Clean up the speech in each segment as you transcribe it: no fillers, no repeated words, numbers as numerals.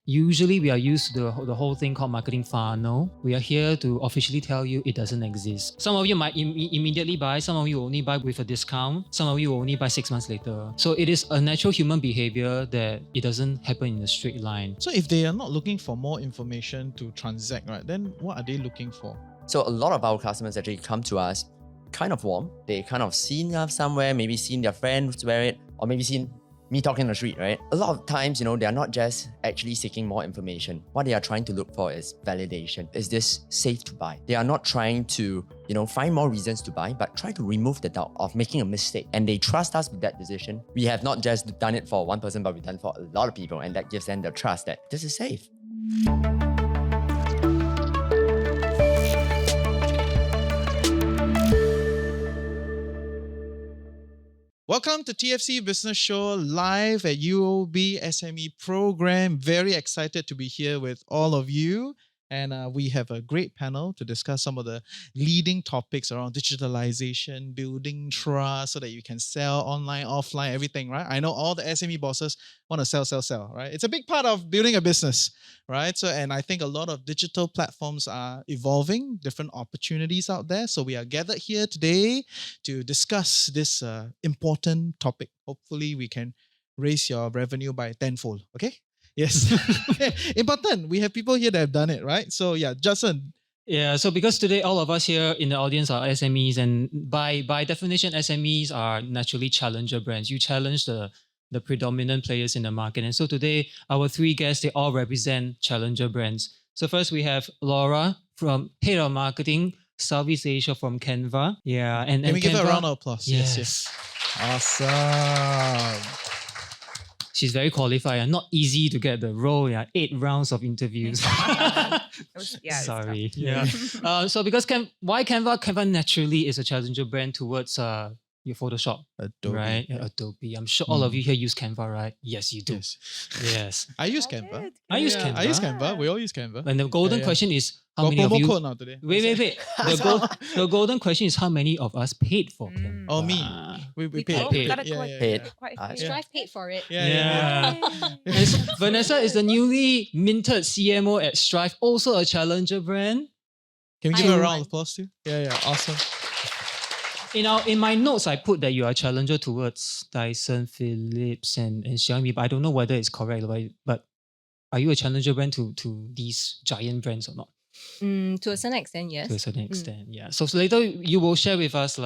Usually, we are used to the whole thing called marketing funnel. We are here to officially tell you it doesn't exist. Some of you might immediately buy, some of you only buy with a discount, some of you only buy 6 months later. So it is a natural human behavior that it doesn't happen in a straight line. So if they are not looking for more information to transact, right, then what are they looking for? So a lot of our customers actually come to us kind of warm. They kind of seen us somewhere, maybe seen their friends wear it, or maybe seen me talking on the street, right? A lot of times, they are not just actually seeking more information. What they are trying to look for is validation. Is this safe to buy? They are not trying to, find more reasons to buy, but try to remove the doubt of making a mistake. And they trust us with that decision. We have not just done it for one person, but we've done it for a lot of people. And that gives them the trust that this is safe. Welcome to TFC Business Show live at UOB SME program. Very excited to be here with all of you. And we have a great panel to discuss some of the leading topics around digitalization, building trust so that you can sell online, offline, everything, right? I know all the SME bosses want to sell, right? It's a big part of building a business, right? So, and I think a lot of digital platforms are evolving, different opportunities out there. So we are gathered here today to discuss this important topic. Hopefully we can raise your revenue by tenfold, okay? Yes. Important. We have people here that have done it, right? So yeah, Justin. Yeah, so because today all of us here in the audience are SMEs, and by definition, SMEs are naturally challenger brands. You challenge the predominant players in the market. And so today, our three guests, they all represent challenger brands. So first we have Laura from Hero Marketing, Southeast Asia from Canva. Yeah, and Can we give her a Canva, round of applause? Yes. Awesome. She's very qualified and not easy to get the role. Yeah, 8 rounds of interviews. Sorry. Yeah. So because why Canva? Canva naturally is a challenger brand towards your Photoshop, Adobe. right? Yeah, Adobe. I'm sure all of you here use Canva, right? Yes, you do. Yes. Yes. I use Canva. I use Yeah, Canva. I use Canva. We all use Canva. And the golden question is how Got many of promo you? code now today. Wait. The golden question is how many of us paid for Canva? Oh, me. We paid. paid. Got a Paid. quite a Ah, few. yeah. STRYV paid for it. Yeah. And Vanessa is the newly minted CMO at STRYV, also a challenger brand. Can we give her a round of applause too? Yeah. Awesome. In my notes, I put that you are a challenger towards Dyson, Philips, and Xiaomi, but I don't know whether it's correct. But are you a challenger brand to these giant brands or not? To a certain extent, yes. To a certain extent, yeah. So later you will share with us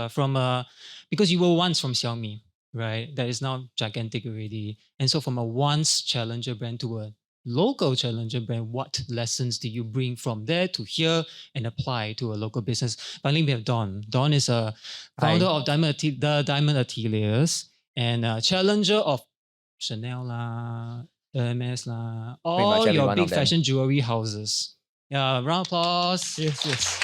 because you were once from Xiaomi, right? That is now gigantic already. And so from a once challenger brand to a local challenger brand, what lessons do you bring from there to here and apply to a local business? Finally, we have Don. Don is a founder of the Diamond Ateliers and a challenger of Chanel la, Hermes la, all every your one big of them. fashion jewelry houses. Yeah, round of applause. Yes.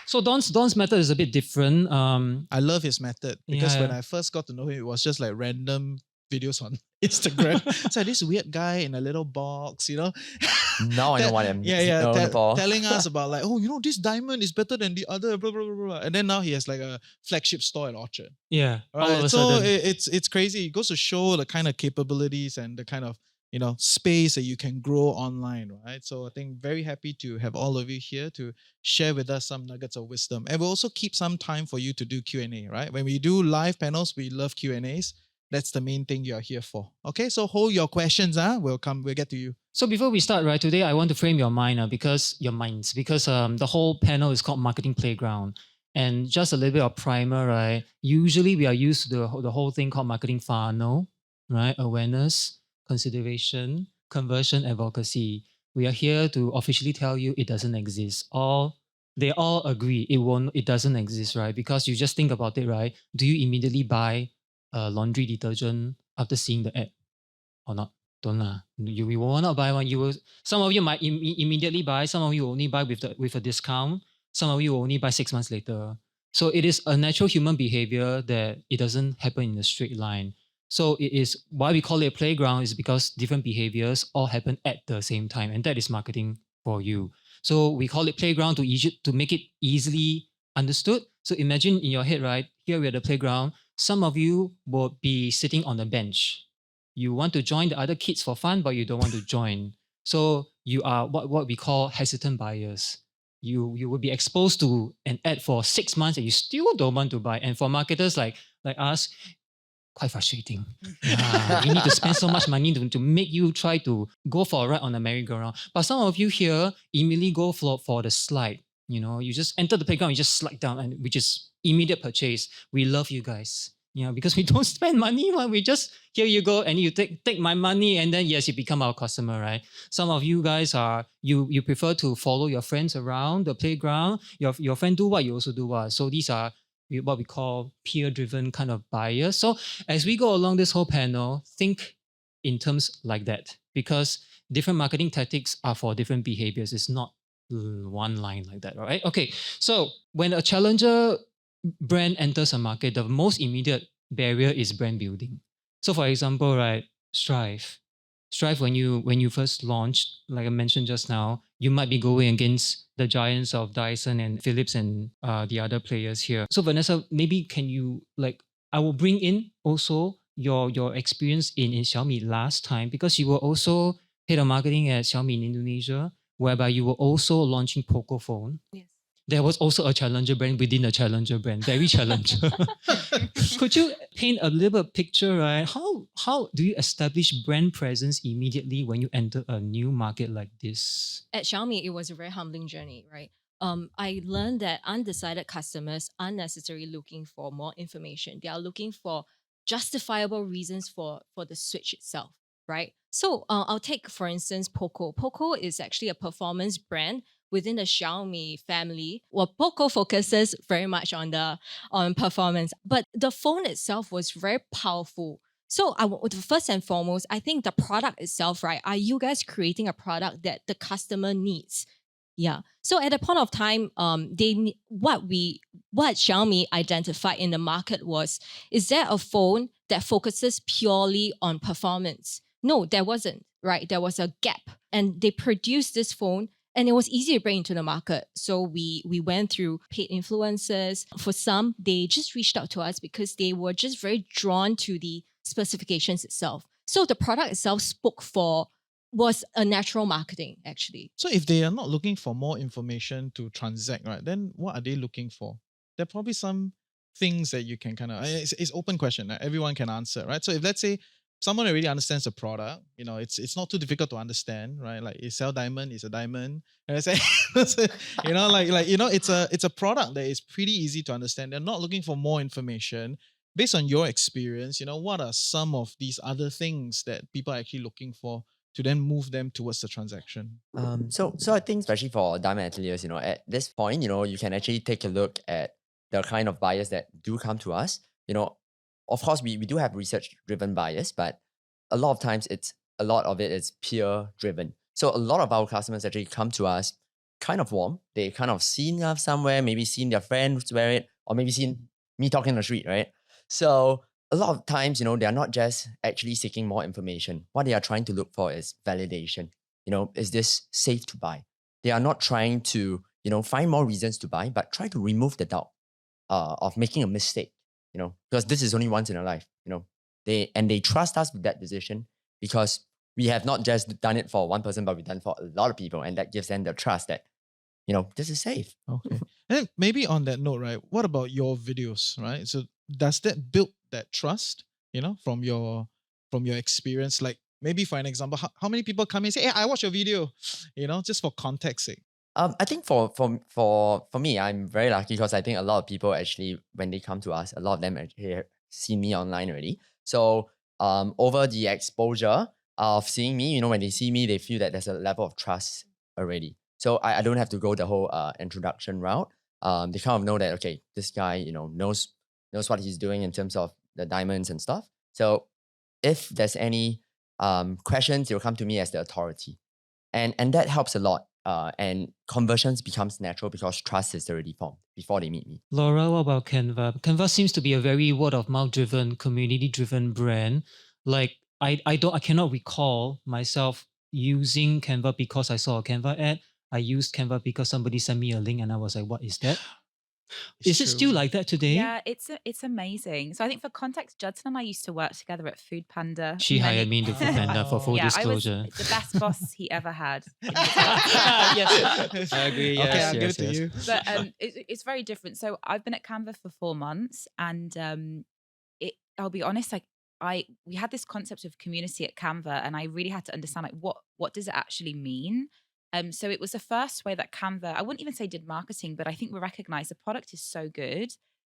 So Don's method is a bit different. I love his method because Yeah. when I first got to know him, it was just like random videos on Instagram. It's like this weird guy in a little box, Now I know what I'm known for. telling us about like, this diamond is better than the other, blah, blah, blah, blah. And then now he has like a flagship store at Orchard. Yeah. All of Right. a So sudden. it's crazy. It goes to show the kind of capabilities and the kind of space that you can grow online, right? So I think very happy to have all of you here to share with us some nuggets of wisdom. And we'll also keep some time for you to do Q&A, right? When we do live panels, we love Q&As. That's the main thing you're here for. Okay, so hold your questions. We'll get to you. So before we start, right, today I want to frame your mind because the whole panel is called Marketing Playground. And just a little bit of primer, right? Usually we are used to the whole thing called marketing funnel, right? Awareness, consideration, conversion, advocacy. We are here to officially tell you it doesn't exist. They all agree it doesn't exist, right? Because you just think about it, right? Do you immediately buy laundry detergent after seeing the ad or not? Don't lah. You will not buy one. Some of you might immediately buy. Some of you only buy with a discount. Some of you only buy 6 months later. So it is a natural human behavior that it doesn't happen in a straight line. So it is why we call it a playground is because different behaviors all happen at the same time, and that is marketing for you. So we call it playground to make it easily understood. So imagine in your head, right? Here we're at the playground. Some of you will be sitting on a bench. you want to join the other kids for fun, but you don't want to join. So you are what we call hesitant buyers. You will be exposed to an ad for 6 months and you still don't want to buy. And for marketers like us, quite frustrating. Yeah, we need to spend so much money to make you try to go for a ride on the merry-go-round. But some of you here immediately go for the slide. You know, you just enter the playground, you just slide down, and which is immediate purchase. We love you guys. Because we don't spend money, we just, here you go, and you take my money, and then yes, you become our customer, right? Some of you guys you prefer to follow your friends around the playground. Your friend do what, you also do what. So these are what we call peer-driven kind of buyers. So as we go along this whole panel, think in terms like that, because different marketing tactics are for different behaviors. It's not one line like that, right? Okay, so when a challenger brand enters a market, the most immediate barrier is brand building. So for example, right, STRYV, when you first launched, like I mentioned just now, you might be going against the giants of Dyson and Philips and the other players here. So Vanessa, maybe can you, I will bring in also your experience in Xiaomi last time, because you were also head of marketing at Xiaomi in Indonesia, whereby you were also launching POCO phone. Yes. There was also a challenger brand within a challenger brand, very challenger. Could you paint a little picture, right? How do you establish brand presence immediately when you enter a new market like this? At Xiaomi, it was a very humbling journey, right? I learned that undecided customers aren't necessarily looking for more information. They are looking for justifiable reasons for the switch itself, right? So I'll take, for instance, POCO. POCO is actually a performance brand within the Xiaomi family. Well, POCO focuses very much on performance, but the phone itself was very powerful. So first and foremost, I think the product itself, right? Are you guys creating a product that the customer needs? Yeah. So at a point of time, what Xiaomi identified in the market is there a phone that focuses purely on performance? No, there wasn't, right? There was a gap, and they produced this phone, and it was easy to bring into the market. So we went through paid influencers. For some, they just reached out to us because they were just very drawn to the specifications itself. So the product itself was a natural marketing, actually. So if they are not looking for more information to transact, right, then what are they looking for? There are probably some things that you can it's open question, right? Everyone can answer, right? So if let's say someone already understands the product, it's not too difficult to understand, right? Like you sell diamond, it's a diamond. And I say, it's a product that is pretty easy to understand. They're not looking for more information. Based on your experience, what are some of these other things that people are actually looking for to then move them towards the transaction? So I think especially for diamond ateliers, at this point, you can actually take a look at the kind of buyers that do come to us. Of course, we do have research-driven buyers, but a lot of times a lot of it is peer-driven. So a lot of our customers actually come to us kind of warm. They kind of seen us somewhere, maybe seen their friends wear it, or maybe seen me talking on the street, right? So a lot of times, they are not just actually seeking more information. What they are trying to look for is validation. Is this safe to buy? They are not trying to, find more reasons to buy, but try to remove the doubt of making a mistake, because this is only once in a life, they trust us with that decision because we have not just done it for one person, but we've done it for a lot of people. And that gives them the trust that, this is safe. Okay. And maybe on that note, right, what about your videos, right? So does that build that trust, from your experience? Like maybe for an example, how many people come in and say, hey, I watched your video, just for context sake? I think for me, I'm very lucky because I think a lot of people actually, when they come to us, a lot of them actually have seen me online already. So over the exposure of seeing me, when they see me, they feel that there's a level of trust already. So I don't have to go the whole introduction route. They kind of know that, okay, this guy, knows what he's doing in terms of the diamonds and stuff. So if there's any questions, they'll come to me as the authority. And that helps a lot. And conversions becomes natural because trust is already formed before they meet me. Laura, what about Canva? Canva seems to be a very word of mouth driven, community driven brand. Like I cannot recall myself using Canva because I saw a Canva ad. I used Canva because somebody sent me a link and I was like, what is that? Is it still true. like that today? Yeah, it's amazing. So I think for context, Judson and I used to work together at Food Panda. She hired me into Food Panda for full Yeah, I was disclosure. the best boss he ever had. Yes, I agree. Okay, Yes, I'll give yes, it to yes. you. But it's very different. So I've been at Canva for 4 months, and I'll be honest, like we had this concept of community at Canva, and I really had to understand like what does it actually mean. So it was the first way that Canva, I wouldn't even say did marketing, but I think we recognized the product is so good.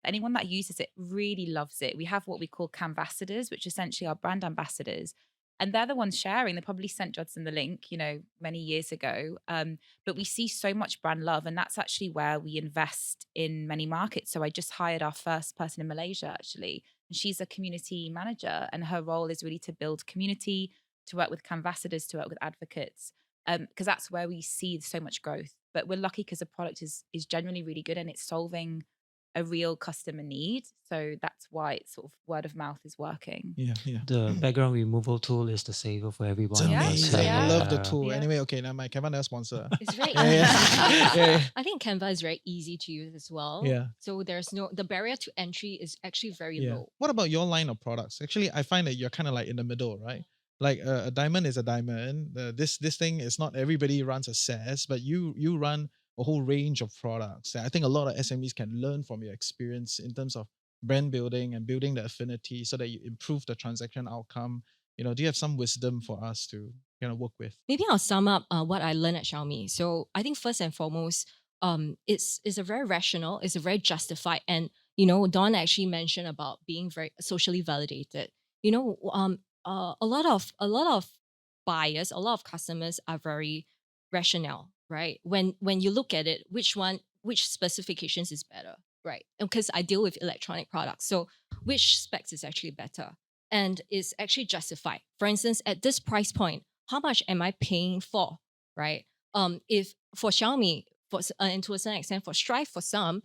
Anyone that uses it really loves it. We have what we call Canvasadors, which essentially are brand ambassadors. And they're the ones sharing. They probably sent Judson the link, many years ago. But we see so much brand love. And that's actually where we invest in many markets. So I just hired our first person in Malaysia, actually. And she's a community manager. And her role is really to build community, to work with Canvasadors, to work with advocates. Because that's where we see so much growth. But we're lucky because the product is genuinely really good and it's solving a real customer need. So that's why it's sort of word of mouth is working. Yeah, yeah. The background removal tool is the saver for everyone. It's Yeah, amazing. yeah. I love the Yeah. tool. Yeah. Anyway, okay, now my Canva never sponsor. It's very Yeah, yeah. Yeah. I think Canva is very easy to use as well. Yeah. So the barrier to entry is actually very Yeah. low. What about your line of products? Actually, I find that you're kind of like in the middle, right? Like a diamond is a diamond. This thing is not everybody runs a SaaS, but you run a whole range of products. And I think a lot of SMEs can learn from your experience in terms of brand building and building the affinity so that you improve the transaction outcome. Do you have some wisdom for us to work with? Maybe I'll sum up what I learned at Xiaomi. So I think first and foremost, it's a very rational, it's a very justified, and Don actually mentioned about being very socially validated. A lot of buyers, a lot of customers are very rational, right? When you look at it, which specifications is better, right? Because I deal with electronic products, so which specs is actually better and is actually justified. For instance, at this price point, how much am I paying for, right? If for Xiaomi, and to a certain extent for STRYV, for some,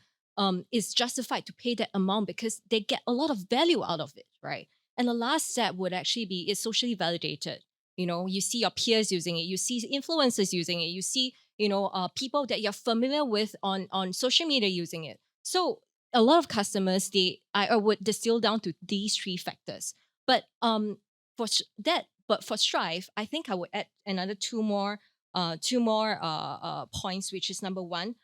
it's justified to pay that amount because they get a lot of value out of it, right? And the last step would actually be it's socially validated. You see your peers using it, you see influencers using it, you see people that you're familiar with on social media using it. So a lot of customers, I would distill down to these three factors. But for STRYV, I think I would add another two more points, which is number one,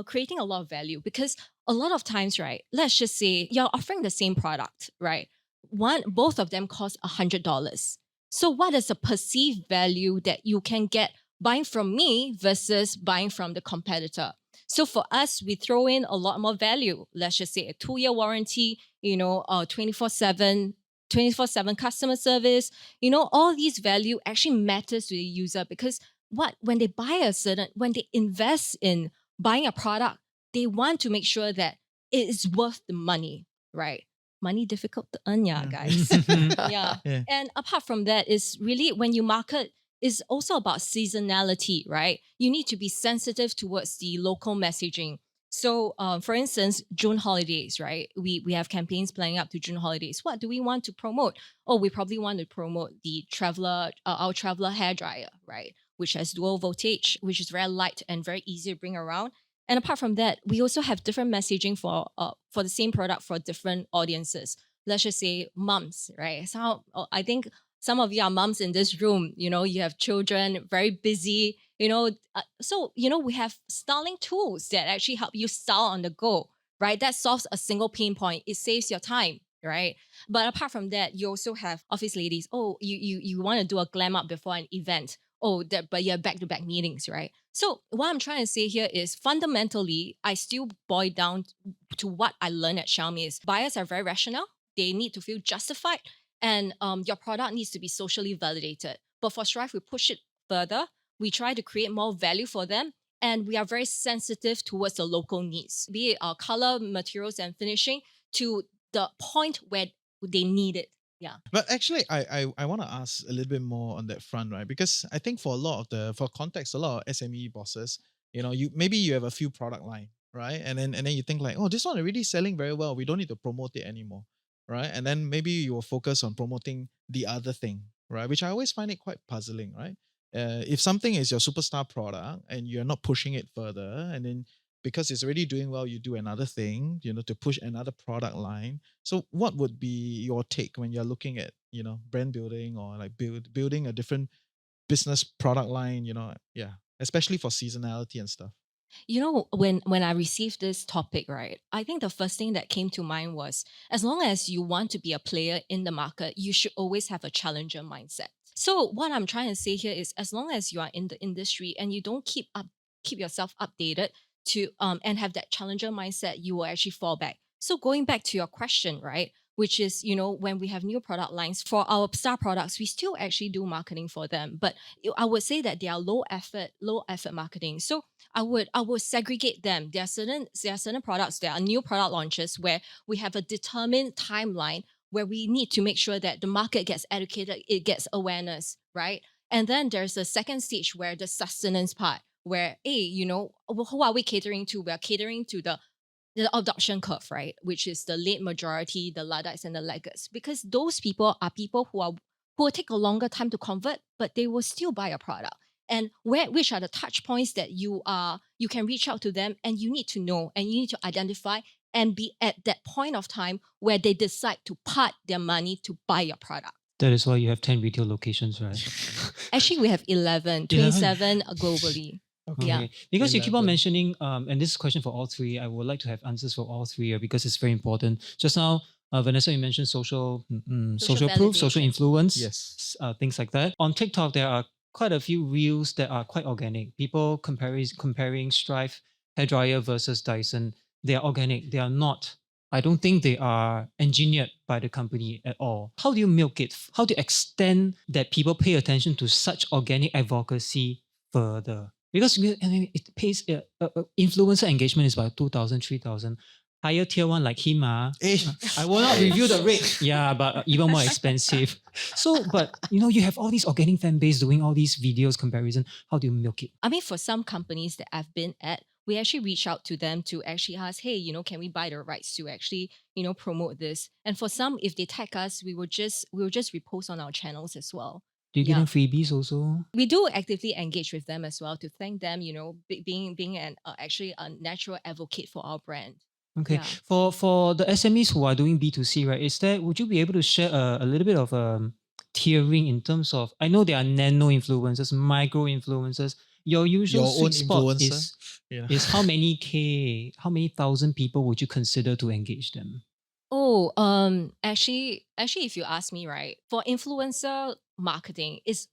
creating a lot of value. Because a lot of times, right, let's just say you're offering the same product, right? Both of them cost $100. So what is the perceived value that you can get buying from me versus buying from the competitor? So for us, we throw in a lot more value. Let's just say a 2-year warranty, 24/7 customer service. All these value actually matters to the user because when they invest in buying a product, they want to make sure that it is worth the money, right? Money difficult to earn, guys. Yeah. Yeah. And apart from that, is really when you market, is also about seasonality, right? You need to be sensitive towards the local messaging. So, for instance, June holidays, right? We have campaigns planning up to June holidays. What do we want to promote? Oh, we probably want to promote the our Traveler hair dryer, right? Which has dual voltage, which is very light and very easy to bring around. And apart from that, we also have different messaging for the same product for different audiences. Let's just say moms, right? So I think some of you are moms in this room. You have children, very busy. So we have styling tools that actually help you style on the go, right? That solves a single pain point. It saves your time, right? But apart from that, you also have office ladies. Oh, you want to do a glam up before an event. Oh, but you have back-to-back meetings, right? So what I'm trying to say here is fundamentally, I still boil down to what I learned at Xiaomi is buyers are very rational. They need to feel justified, and your product needs to be socially validated. But for STRYV, we push it further. We try to create more value for them, and we are very sensitive towards the local needs, be it our color, materials, and finishing to the point where they need it. Yeah. But actually, I want to ask a little bit more on that front, right? Because I think for context, a lot of SME bosses, maybe you have a few product line, right? And then you think like, oh, this one already selling very well. We don't need to promote it anymore, right? And then maybe you will focus on promoting the other thing, right? Which I always find it quite puzzling, right? If something is your superstar product and you're not pushing it further, and then because it's already doing well, you do another thing, to push another product line. So what would be your take when you're looking at, brand building or like building a different business product line, especially for seasonality and stuff? When I received this topic, right, I think the first thing that came to mind was, as long as you want to be a player in the market, you should always have a challenger mindset. So what I'm trying to say here is, as long as you are in the industry and you don't keep yourself updated to and have that challenger mindset, you will actually fall back. So going back to your question, right, which is, when we have new product lines for our star products, we still actually do marketing for them, but I would say that they are low effort marketing. So I would segregate them. There are certain products, there are new product launches where we have a determined timeline where we need to make sure that the market gets educated, it gets awareness, right? And then there's a second stage where the sustenance part, where, hey, who are we catering to? We're catering to the adoption curve, right? Which is the late majority, the Luddites and the laggards, because those people are people who will take a longer time to convert, but they will still buy a product. And which are the touch points that you can reach out to them, and you need to know, and you need to identify and be at that point of time where they decide to part their money to buy your product. That is why you have 10 retail locations, right? Actually, we have 11, 27 globally. Okay. Yeah. Because you keep on 11. mentioning, and this is a question for all three, I would like to have answers for all three because it's very important. Just now, Vanessa, you mentioned social proof, social validation. influence, Yes. things like that. On TikTok, there are quite a few reels that are quite organic. People comparing STRYV hairdryer versus Dyson. They are organic. They are not. I don't think they are engineered by the company at all. How do you milk it? How do you extend that people pay attention to such organic advocacy further? Because it pays, influencer engagement is about 2,000, 3,000. Higher tier one like him, I will not review the rate. Yeah, but even more expensive. So, but you have all these organic fan base doing all these videos comparison. How do you milk it? I mean, for some companies that I've been at, we actually reach out to them to actually ask, hey, can we buy the rights to actually, promote this? And for some, if they tag us, we will just repost on our channels as well. Do you give them freebies also? We do actively engage with them as well to thank them, being an actually a natural advocate for our brand. Okay. Yeah. For the SMEs who are doing B2C, right, would you be able to share a little bit of tiering in terms of, I know there are nano influencers, micro influencers. Your usual Your own sweet spot influencer. is how many thousand people would you consider to engage them? Oh, actually, if you ask me, right, for influencer marketing is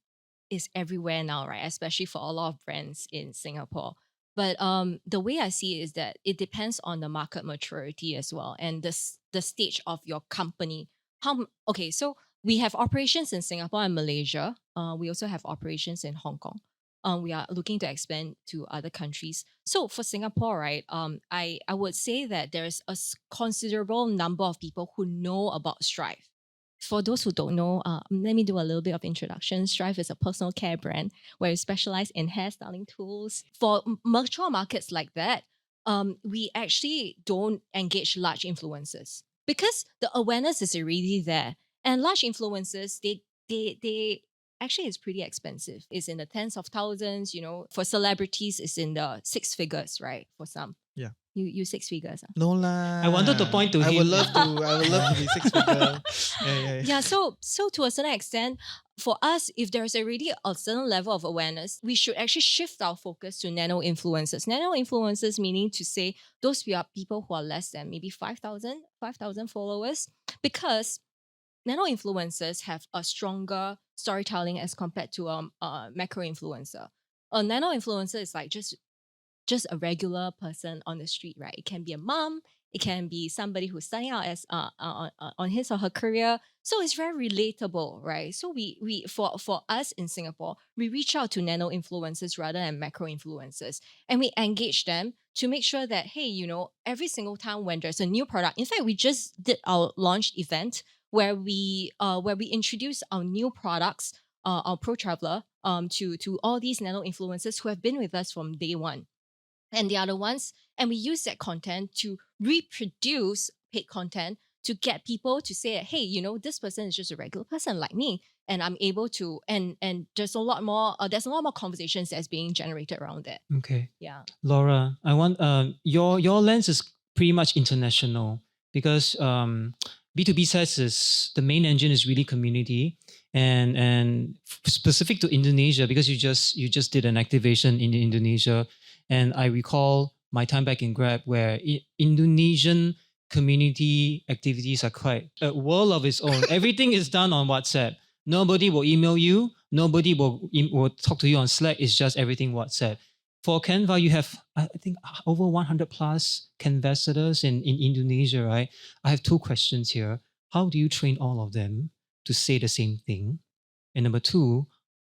everywhere now, right? Especially for a lot of brands in Singapore. But the way I see it is that it depends on the market maturity as well, and the stage of your company. Okay, so we have operations in Singapore and Malaysia. We also have operations in Hong Kong. We are looking to expand to other countries. So for Singapore, right, I would say that there's a considerable number of people who know about STRYV. For those who don't know, let me do a little bit of introduction. STRYV is a personal care brand where we specialize in hairstyling tools. For mature markets like that, we actually don't engage large influencers because the awareness is already there. And large influencers, they actually it's pretty expensive. It's in the tens of thousands, for celebrities, it's in the six figures, right? For some. Yeah. You six figures. No lah. I wanted to point to I him. would love to be six figure. Yeah. Yeah, so to a certain extent, for us, if there's already a certain level of awareness, we should actually shift our focus to nano influencers. Nano influencers meaning to say those are people who are less than maybe 5,000 followers, because nano influencers have a stronger storytelling as compared to a macro influencer. A nano influencer is like just a regular person on the street, right? It can be a mom, it can be somebody who's starting out as on his or her career. So it's very relatable, right? So we for us in Singapore, we reach out to nano influencers rather than macro influencers, and we engage them to make sure that, hey, every single time when there's a new product. In fact, we just did our launch event where we introduce our new products, our Pro Traveler, to all these nano influencers who have been with us from day one. And the other ones, and we use that content to reproduce paid content to get people to say, hey, this person is just a regular person like me. and I'm able to, and there's a lot more conversations that's being generated around it. Okay. Yeah. Laura, I want your lens is pretty much international because B2B SaaS is the main engine is really community and specific to Indonesia because you just did an activation in Indonesia, and I recall my time back in Grab where Indonesian community activities are quite a world of its own. Everything is done on WhatsApp. Nobody will email you. Nobody will talk to you on Slack. It's just everything WhatsApp. For Canva, you have, I think, over 100 plus Canvassers in Indonesia, right? I have two questions here. How do you train all of them to say the same thing? And number two,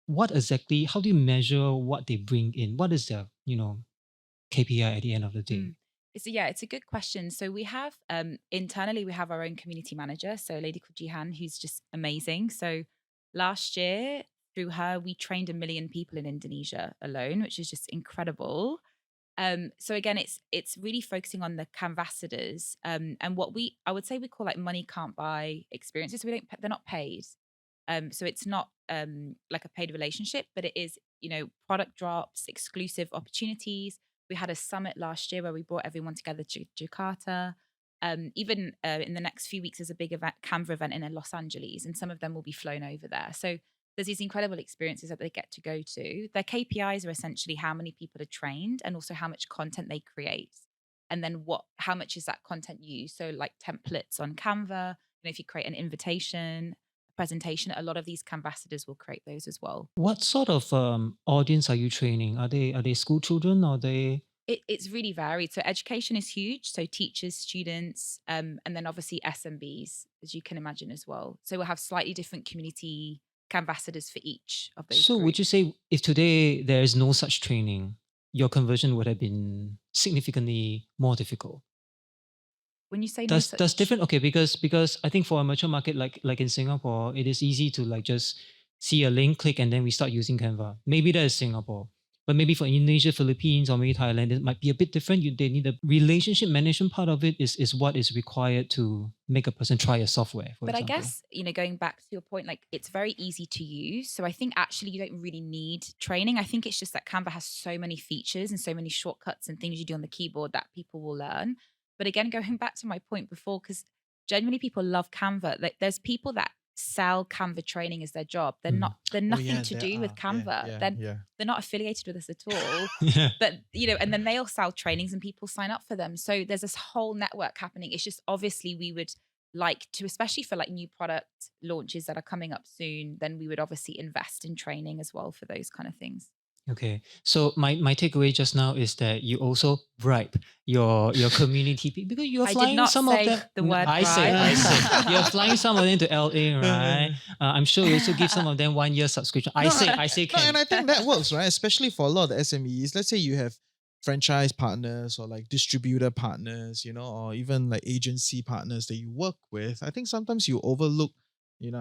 how do you measure what they bring in? What is their, KPI at the end of the day? It's a good question. So we have internally we have our own community manager, so a lady called Jihan, who's just amazing. So last year through her, we trained 1 million people in Indonesia alone, which is just incredible. So again, it's really focusing on the canvassadors and what I would say we call like money can't buy experiences. So they're not paid. So it's not like a paid relationship, but it is, product drops, exclusive opportunities. We had a summit last year where we brought everyone together to Jakarta. Even in the next few weeks, there's a big event, Canva event in Los Angeles, and some of them will be flown over there. So there's these incredible experiences that they get to go to. Their KPIs are essentially how many people are trained and also how much content they create. And then how much is that content used? So like templates on Canva, if you create an invitation, presentation, a lot of these canvassadors will create those as well. What sort of audience are you training? Are they school children or they? It's really varied. So education is huge. So teachers, students, and then obviously SMBs, as you can imagine as well. So we'll have slightly different community canvassadors for each of those. So would you say if today there is no such training, your conversion would have been significantly more difficult? When you say Does different? Okay, because I think for a mature market like in Singapore, it is easy to like just see a link, click, and then we start using Canva. Maybe that is Singapore, but maybe for Indonesia, Philippines, or maybe Thailand, it might be a bit different. They need the relationship management part of it is what is required to make a person try a software. For But example. I guess, going back to your point, like it's very easy to use. So I think actually you don't really need training. I think it's just that Canva has so many features and so many shortcuts and things you do on the keyboard that people will learn. But again, going back to my point before, because genuinely people love Canva. Like there's people that sell Canva training as their job. They're nothing to do with Canva. They're not affiliated with us at all. Yeah. But and then they'll sell trainings and people sign up for them. So there's this whole network happening. It's just obviously we would like to, especially for like new product launches that are coming up soon, then we would obviously invest in training as well for those kind of things. Okay, so my takeaway just now is that you also bribe your community because you're flying I did not some say of them. the word I bribe. say you're flying some of them to LA, right? I'm sure you also give some of them 1 year subscription. I say No, can. and I think that works, right? Especially for a lot of the SMEs. Let's say you have franchise partners or like distributor partners, or even like agency partners that you work with. I think sometimes you overlook,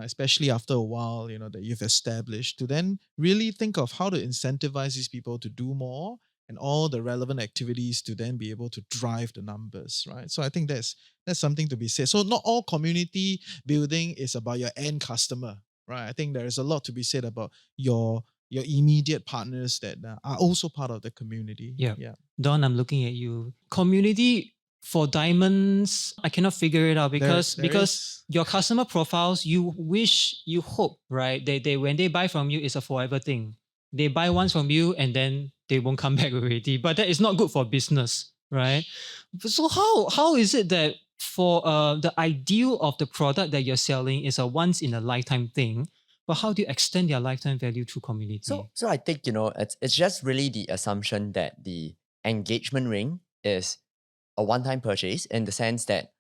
especially after a while, that you've established, to then really think of how to incentivize these people to do more and all the relevant activities to then be able to drive the numbers, right? So I think that's something to be said. So not all community building is about your end customer, right? I think there is a lot to be said about your immediate partners that are also part of the community. Yeah. Don, I'm looking at you. Community for diamonds, I cannot figure it out because your customer profiles, you hope, right? They when they buy from you, it's a forever thing. They buy once from you and then they won't come back already. But that is not good for business, right? So how is it that for the ideal of the product that you're selling is a once in a lifetime thing, but how do you extend their lifetime value through community? So I think, it's just really the assumption that the engagement ring is a one-time purchase in the sense that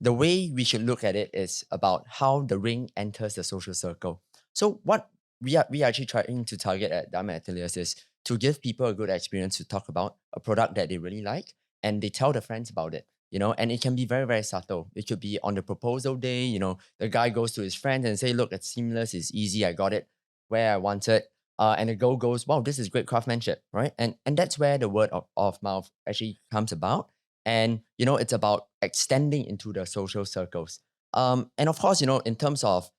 the way we should look at it is about how the ring enters the social circle. So what we are actually trying to target at Diamond Ateliers is to give people a good experience to talk about a product that they really like and they tell their friends about it. And it can be very, very subtle. It could be on the proposal day, the guy goes to his friends and say, look, it's seamless, it's easy, I got it where I wanted. And the girl goes, wow, this is great craftsmanship, right? And that's where the word of mouth actually comes about. And, it's about extending into the social circles. And of course, in terms of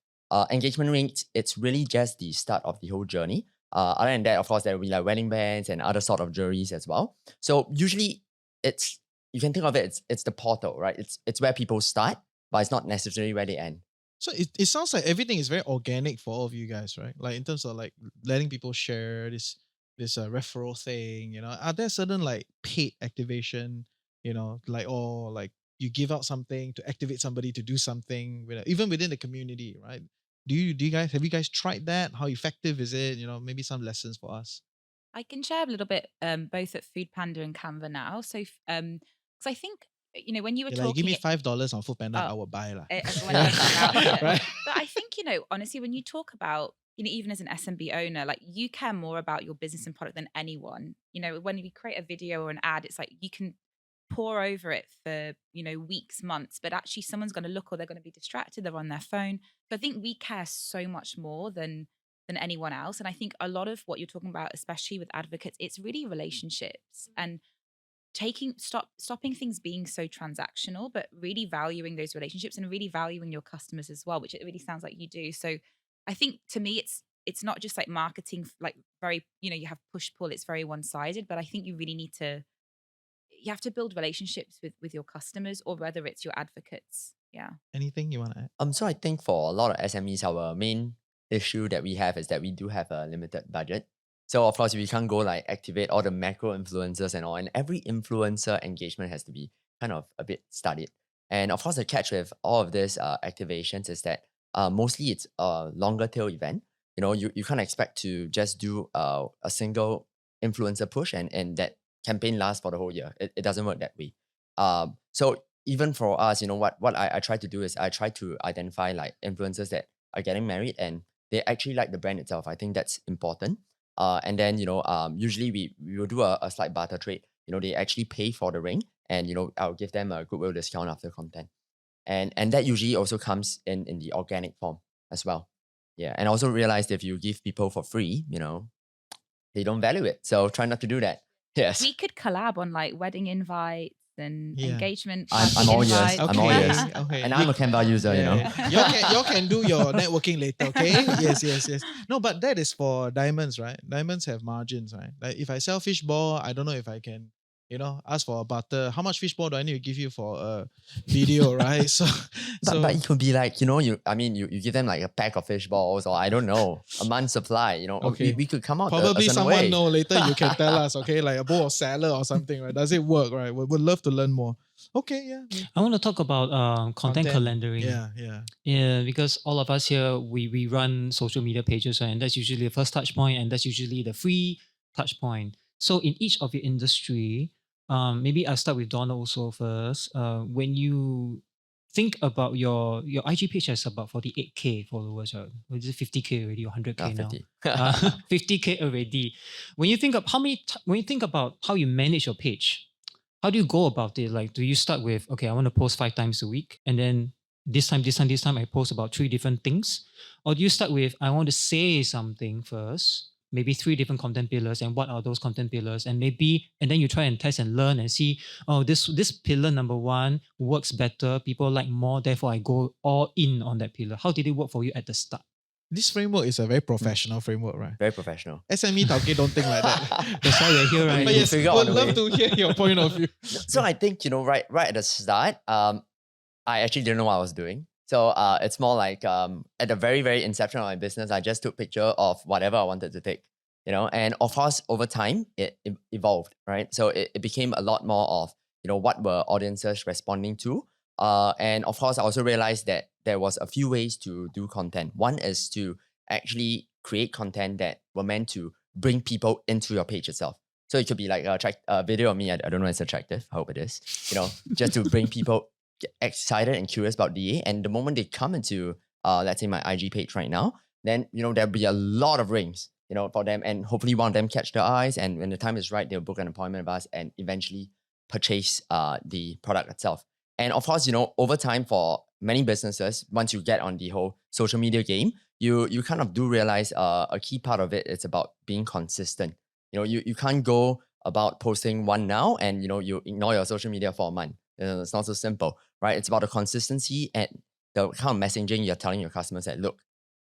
engagement rates, it's really just the start of the whole journey. Other than that, of course, there will be like wedding bands and other sort of jewelries as well. So usually you can think of it's the portal, right? It's where people start, but it's not necessarily where they end. So it sounds like everything is very organic for all of you guys, right? Like in terms of like letting people share this referral thing, are there certain like paid activation, like, or like you give out something to activate somebody to do something even within the community, right? Have you guys tried that? How effective is it? Maybe some lessons for us. I can share a little bit both at Food Panda and Canva now. So, because I think, when you were You're like, give talking, me $5 on Foodpanda, Oh, I will buy lah. when it comes out, yeah. Right? But I think, honestly, when you talk about, even as an SMB owner, like you care more about your business and product than anyone. When we create a video or an ad, it's like you can pour over it for, weeks, months, but actually someone's going to look or they're going to be distracted. They're on their phone. So I think we care so much more than anyone else. And I think a lot of what you're talking about, especially with advocates, it's really relationships and stopping things being so transactional, but really valuing those relationships and really valuing your customers as well, which it really sounds like you do. So I think to me, it's not just like marketing, like very, you have push pull, it's very one-sided, but I think you really you have to build relationships with your customers, or whether it's your advocates. Yeah. Anything you want to add? So I think for a lot of SMEs, our main issue that we have is that we do have a limited budget. So of course, we can't go like activate all the macro influencers and all. And every influencer engagement has to be kind of a bit studied. And of course, the catch with all of these activations is that mostly it's a longer tail event. You can't expect to just do a single influencer push and that campaign lasts for the whole year. It doesn't work that way. So even for us, what I try to do is I try to identify like influencers that are getting married and they actually like the brand itself. I think that's important. And then, usually we will do a slight barter trade. They actually pay for the ring and, I'll give them a goodwill discount after content. And that usually also comes in the organic form as well. Yeah. And I also realized if you give people for free, they don't value it. So try not to do that. Yes. We could collab on like wedding invites and engagement. I'm all ears. I'm all ears. Okay. And I'm a Canva user, Y'all can do your networking later, okay? Yes. No, but that is for diamonds, right? Diamonds have margins, right? Like if I sell fishball, I don't know if I can, ask for a barter. How much fishball do I need to give you for a video, right? But it could be like, you give them like a pack of fish balls or I don't know, a month's supply, Okay. we could come out Probably a certain someone way. know later you can tell us, okay? Like a bowl of salad or something, right? Does it work, right? We'd love to learn more. Okay, yeah. I want to talk about content calendaring. Yeah. Because all of us here, we run social media pages, right? And that's usually the first touch point, and that's usually the free touch point. So in each of your industry, maybe I'll start with Donna also first. When you think about your IG page has about 48K followers, right? Or is it 50K already or 100K now? 50. 50K already. When you think of when you think about how you manage your page, how do you go about it? Like, do you start with, okay, I want to post 5 times a week, and then this time I post about 3 different things? Or do you start with, I want to say something first, maybe 3 different content pillars, and what are those content pillars? And then you try and test and learn and see, oh, this pillar number 1 works better, people like more, therefore I go all in on that pillar. How did it work for you at the start? This framework is a very professional framework, right? Very professional. SME Tauke don't think like that. That's why we're here, right? But yes, Figure out would the love way. to hear your point of view. So I think, right at the start, I actually didn't know what I was doing. So it's more like at the very, very inception of my business, I just took picture of whatever I wanted to take, and of course, over time, it evolved, right? So it became a lot more of, what were audiences responding to? And of course, I also realized that there was a few ways to do content. One is to actually create content that were meant to bring people into your page itself. So it could be like a video of me. I don't know if it's attractive. I hope it is. Just to bring people excited and curious about DA. And the moment they come into, let's say my IG page right now, then, there'll be a lot of rings, for them. And hopefully one of them catch their eyes. And when the time is right, they'll book an appointment with us and eventually purchase the product itself. And of course, over time for many businesses, once you get on the whole social media game, you kind of do realize a key part of it is about being consistent. You can't go about posting one now and, you ignore your social media for a month. It's not so simple, right? It's about the consistency and the kind of messaging you're telling your customers that, look,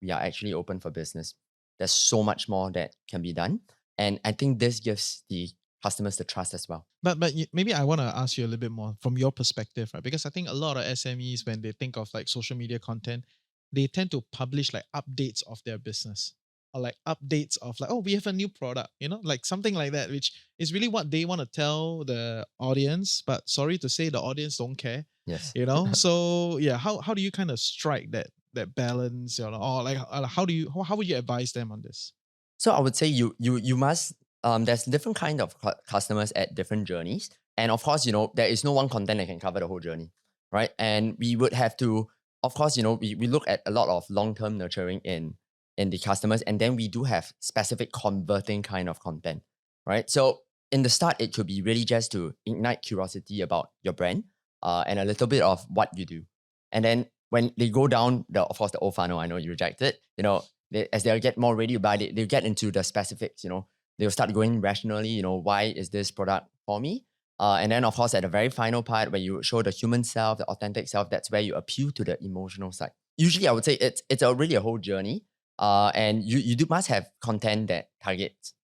we are actually open for business. There's so much more that can be done. And I think this gives the customers the trust as well. But maybe I want to ask you a little bit more from your perspective, right? Because I think a lot of SMEs, when they think of like social media content, they tend to publish like updates of their business or like updates of like, oh, we have a new product, like something like that, which is really what they want to tell the audience. But sorry to say, the audience don't care, Yes. So yeah, how do you kind of strike that balance, or like how would you advise them on this? So I would say you must there's different kind of customers at different journeys, and of course there is no one content that can cover the whole journey, right? And we would have to, of course, we look at a lot of long-term nurturing in the customers, and then we do have specific converting kind of content, right? So in the start, it could be really just to ignite curiosity about your brand, and a little bit of what you do, and then when they go down of course the old funnel, I know you reject it, as they'll get more ready to buy it, they'll get into the specifics, they'll start going rationally, why is this product for me? And then of course at the very final part where you show the human self, the authentic self, that's where you appeal to the emotional side. Usually I would say it's really a whole journey. And you must have content that targets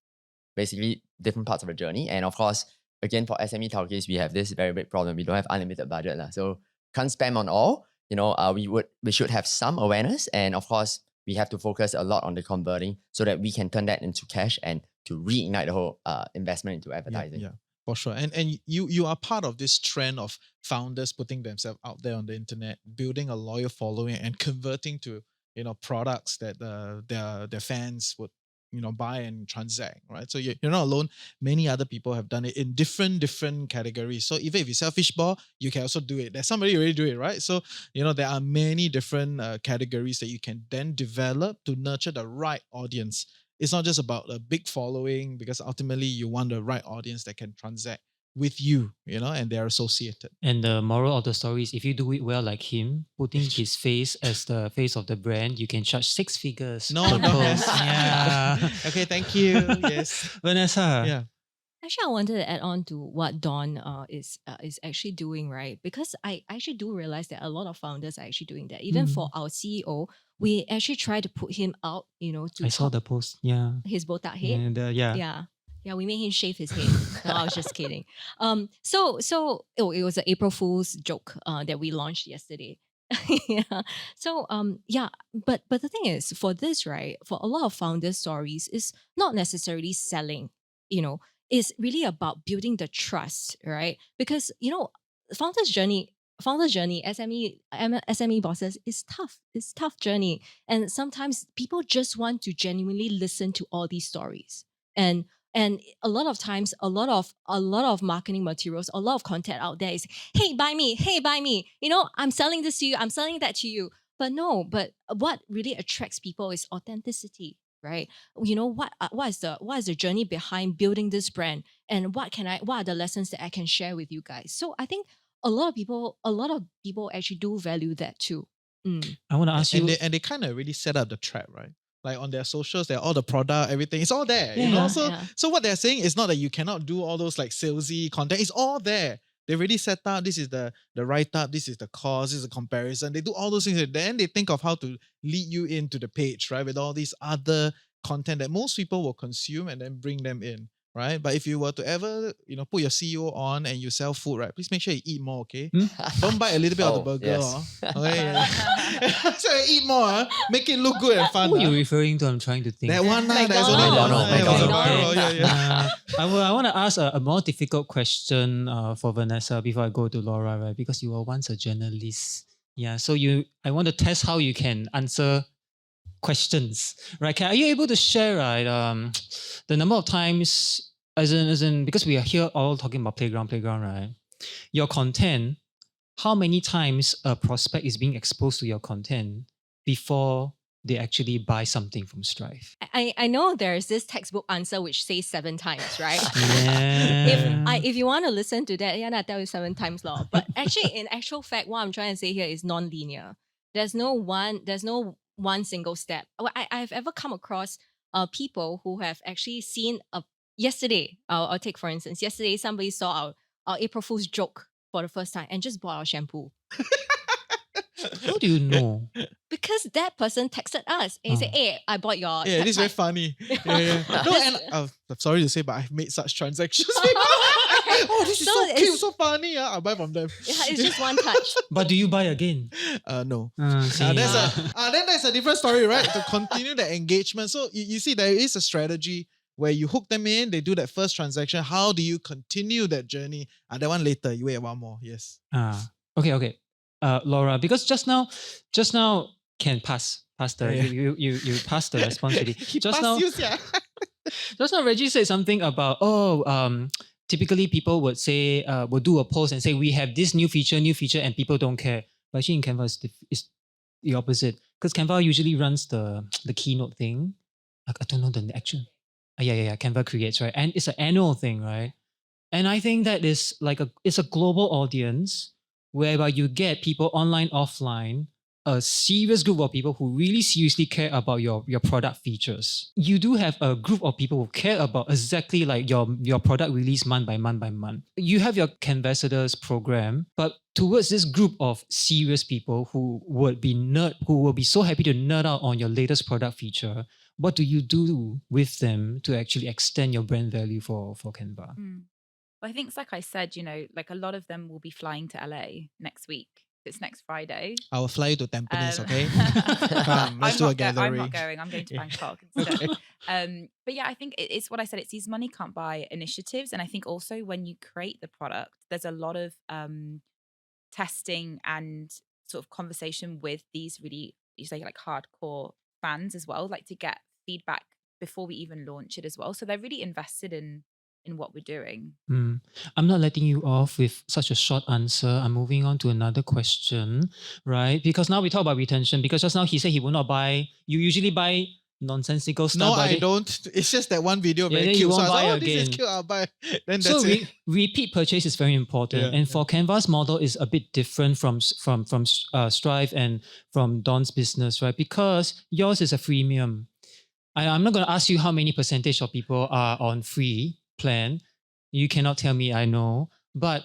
basically different parts of the journey. And of course, again, for SME targets, we have this very big problem. We don't have unlimited budget. So can't spam on all. We should have some awareness. And of course, we have to focus a lot on the converting so that we can turn that into cash and to reignite the whole investment into advertising. Yeah, for sure. And you are part of this trend of founders putting themselves out there on the internet, building a loyal following and converting to products that their fans would buy and transact, right? So you're not alone. Many other people have done it in different categories. So even if you sell fishball, you can also do it. There's somebody already do it, right? So there are many different categories that you can then develop to nurture the right audience. It's not just about a big following, because ultimately you want the right audience that can transact with you, and they're associated. And the moral of the story is, if you do it well like him, putting his face as the face of the brand, you can charge 6 figures. No. per post. Yeah. Okay, thank you. Yes. Vanessa. Yeah. Actually, I wanted to add on to what Don is actually doing, right? Because I actually do realize that a lot of founders are actually doing that. Even for our CEO, we actually try to put him out, to I saw the post. Yeah. his botak head. And Yeah, we made him shave his head. No, I was just kidding. So it was an April Fool's joke that we launched yesterday. Yeah. So but the thing is, for this, right, for a lot of founder stories, is not necessarily selling, it's really about building the trust, right? Because founder's journey, SME bosses is tough. It's tough journey, and sometimes people just want to genuinely listen to all these stories. And a lot of times, a lot of marketing materials, a lot of content out there is, hey, buy me. I'm selling this to you. I'm selling that to you. But what really attracts people is authenticity, right? What is the journey behind building this brand, and what are the lessons that I can share with you guys? So I think a lot of people actually do value that too. I want to ask you. And they kind of really set up the trap, right? Like on their socials, they're all the product, everything. It's all there, So what they're saying is not that you cannot do all those like salesy content. It's all there. They already set up. This is the write-up. This is the cost. This is the comparison. They do all those things. Then they think of how to lead you into the page, right? With all these other content that most people will consume and then bring them in, right? But if you were to ever, put your CEO on and you sell food, right? Please make sure you eat more, okay? Don't buy a little bit of the burger. Yes. Okay. So you eat more, make it look good and fun. Who are you referring to? I'm trying to think. That one, there's only McDonald's. one. Yeah. I want to ask a more difficult question for Vanessa before I go to Laura, right? Because you were once a journalist. Yeah. So I want to test how you can answer questions, right? Are you able to share, right, the number of times, as in, because we are here all talking about playground, right? Your content, how many times a prospect is being exposed to your content before they actually buy something from STRYV? I know there's this textbook answer which says 7 times, right? Yeah. If you want to listen to that, I'll tell you 7 times law. But actually, in actual fact, what I'm trying to say here is non-linear. There's no one single step. I've ever come across people who have actually seen yesterday. I'll take for instance. Yesterday, somebody saw our April Fool's joke for the first time and just bought our shampoo. How do you know? Because that person texted us and he said, Oh. "Hey, I bought your." Yeah, this is very peptide." funny. Yeah. No, and I'm sorry to say, but I've made such transactions. Oh, this is So so cute, it's- so funny. I'll buy from them. Yeah, it's just one touch. But do you buy again? No. See, Then that's a different story, right? To continue the engagement. So you see, there is a strategy where you hook them in, they do that first transaction. How do you continue that journey? That one later. You wait one more. Yes. Okay. Laura, because just now can pass the Yeah. you passed the response already. He Just passed now, you, yeah. just now Reggie said something about typically people would say would do a post and say we have this new feature, and people don't care. But actually in Canva it's the opposite, because Canva usually runs the keynote thing. I don't know the actual. Yeah. Canva creates, right, and it's an annual thing, right? And I think that is it's a global audience whereby you get people online, offline, a serious group of people who really seriously care about your product features. You do have a group of people who care about exactly like your product release month by month by month. You have your Canvasadors program, but towards this group of serious people who will be so happy to nerd out on your latest product feature, what do you do with them to actually extend your brand value for Canva? Well, I think it's like I said, like a lot of them will be flying to LA next week. It's next Friday. I'll fly you to Tampines, okay? I'm Let's do a gathering. I'm not going. I'm going to Yeah. Bangkok instead. Okay. But yeah, I think it's what I said. It's these money can't buy initiatives, and I think also when you create the product, there's a lot of testing and sort of conversation with these really, you say, like hardcore fans as well, like to get feedback before we even launch it as well. So they're really invested in what we're doing. I'm not letting you off with such a short answer. I'm moving on to another question, right? Because now we talk about retention, because just now he said he will not buy. You usually buy nonsensical stuff. No, but I don't. It's just that one video Yeah, very then cute. you So I won't was buy like, oh, this is again. cute, I'll buy. Then So that's it. repeat purchase is very important, Yeah, and for Canva's model is a bit different from STRYV and from Don's business, right? Because yours is a freemium. I'm not going to ask you how many percentage of people are on free plan. You cannot tell me, I know, but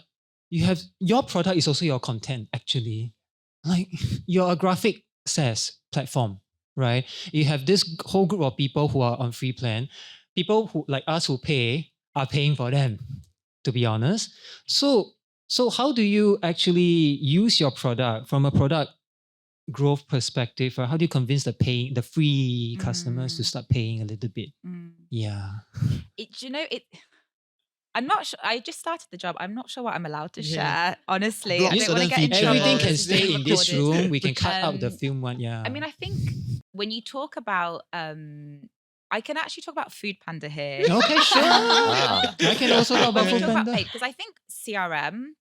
your product is also your content, actually. Like you're a graphic SaaS platform, right? You have this whole group of people who are on free plan. People who like us who pay are paying for them, to be honest. So how do you actually use your product from a product growth perspective? Or how do you convince the free customers to start paying a little bit? Yeah. I'm not sure. I just started the job. I'm not sure what I'm allowed to Yeah. share. Honestly, Block I don't want to certain get in features. trouble. Everything This can is stay being in this recorded. room. We can cut out the film one. Yeah. I mean, I think when you talk about, I can actually talk about Food Panda here. Okay, sure. Wow. I can also talk about When we Food talk about Panda. paid, because I think CRM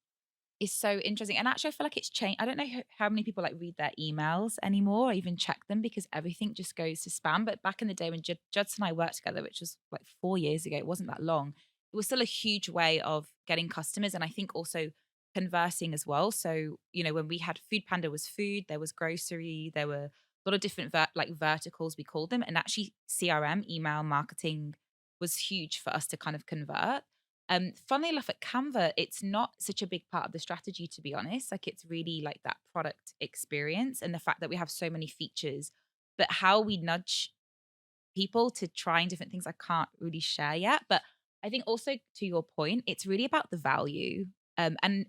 is so interesting, and actually I feel like it's changed. I don't know how many people like read their emails anymore or even check them, because everything just goes to spam. But back in the day when Judson and I worked together, which was like 4 years ago, it wasn't that long, it was still a huge way of getting customers, and I think also conversing as well. So when we had Food Panda was food, there was grocery, there were a lot of different verticals, we called them, and actually CRM, email marketing, was huge for us to kind of convert. Funnily enough, at Canva, it's not such a big part of the strategy, to be honest. Like it's really like that product experience and the fact that we have so many features, but how we nudge people to trying different things, I can't really share yet. But I think also to your point, it's really about the value. And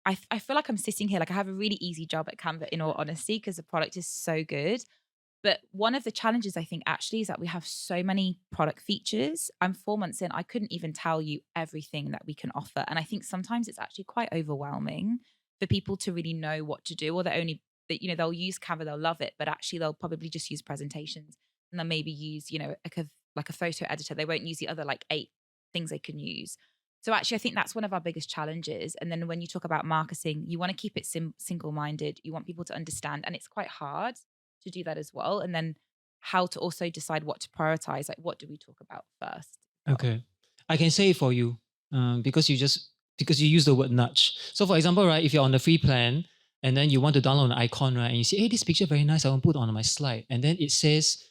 I feel like I'm sitting here, like I have a really easy job at Canva, in all honesty, because the product is so good. But one of the challenges I think actually is that we have so many product features. I'm 4 months in, I couldn't even tell you everything that we can offer. And I think sometimes it's actually quite overwhelming for people to really know what to do, or they'll use Canva, they'll love it, but actually they'll probably just use presentations, and they'll maybe use, like a photo editor. They won't use the other like 8 things they can use. So actually, I think that's one of our biggest challenges. And then when you talk about marketing, you want to keep it single-minded. You want people to understand, and it's quite hard to do that as well. And then how to also decide what to prioritize, like what do we talk about first? Okay, I can say it for you, because you use the word nudge. So for example, right, if you're on the free plan and then you want to download an icon, right, and you see, hey, this picture very nice, I want to put it on my slide, and then it says,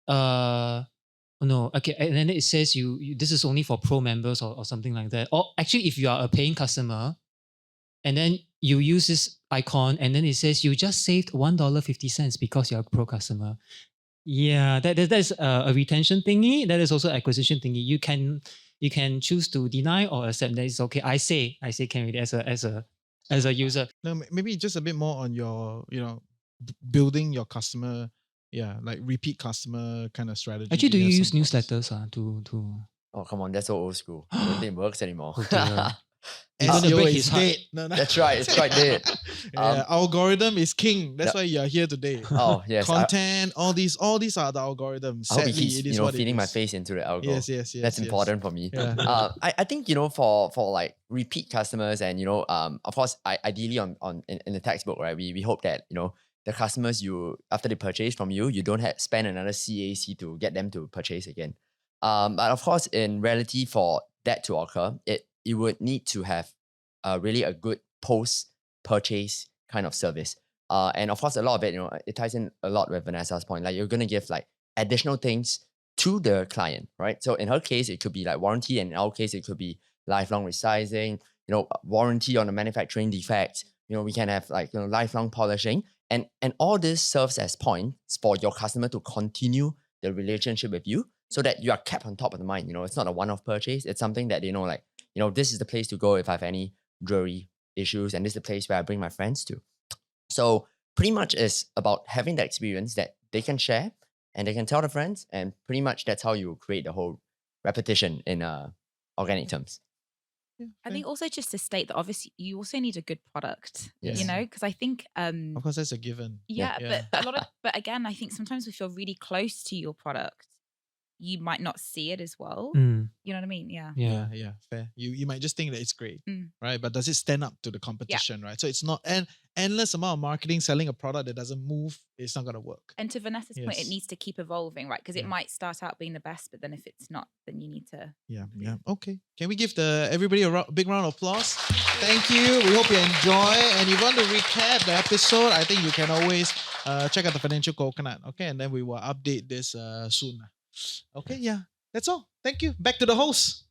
no, okay, and then it says you this is only for pro members or something like that. Or actually, if you are a paying customer, and then you use this icon, and then it says you just saved $1.50 because you're a pro customer. Yeah, that's a retention thingy. That is also acquisition thingy. You can choose to deny or accept. That is okay. I say can read as a user. No, maybe just a bit more on your, building your customer, like repeat customer kind of strategy. Actually, do you you have use some thoughts? newsletters to? Oh, come on, that's so old school. I don't think it works anymore. Oh dear. You're gonna SEO break is his heart. dead. No. That's right, it's quite dead. Algorithm is king. That's Yep. why you're here today. Oh, yes. Content, all these are the algorithms. I hope he Sadly, keeps, it is what it feeding my is. face into the algo. Yes. That's yes. important for me. Yeah. I think, for like repeat customers and, of course, ideally in the textbook, right, we hope that, the customers after they purchase from you, you don't spend another CAC to get them to purchase again. But of course, in reality, for that to occur, you would need to have really a good post-purchase kind of service. And of course, a lot of it, it ties in a lot with Vanessa's point. Like, you're going to give like additional things to the client, right? So in her case, it could be like warranty, and in our case, it could be lifelong resizing, warranty on the manufacturing defects. We can have like, lifelong polishing, and all this serves as points for your customer to continue the relationship with you, so that you are kept on top of the mind. It's not a one-off purchase. It's something that they know, like, this is the place to go if I have any jewelry issues, and this is the place where I bring my friends to. So pretty much it's about having the experience that they can share and they can tell their friends, and pretty much that's how you create the whole repetition in organic terms. I think also just to state that obviously you also need a good product, Yes. because I think Of course, that's a given. but but again, I think sometimes if you're really close to your product, you might not see it as well. Mm, You know what I mean? Yeah. Yeah, fair. You might just think that it's great, right? But does it stand up to the competition, right? So it's not an endless amount of marketing selling a product that doesn't move. It's not gonna work. And to Vanessa's point, Yes. it needs to keep evolving, right? Because it Yeah. might start out being the best, but then if it's not, then you need to. Yeah. Okay. Can we give everybody a big round of applause? Thank you. We hope you enjoy. And if you want to recap the episode, I think you can always check out the Financial Coconut. Okay, and then we will update this soon. Okay. Yeah. That's all. Thank you. Back to the host.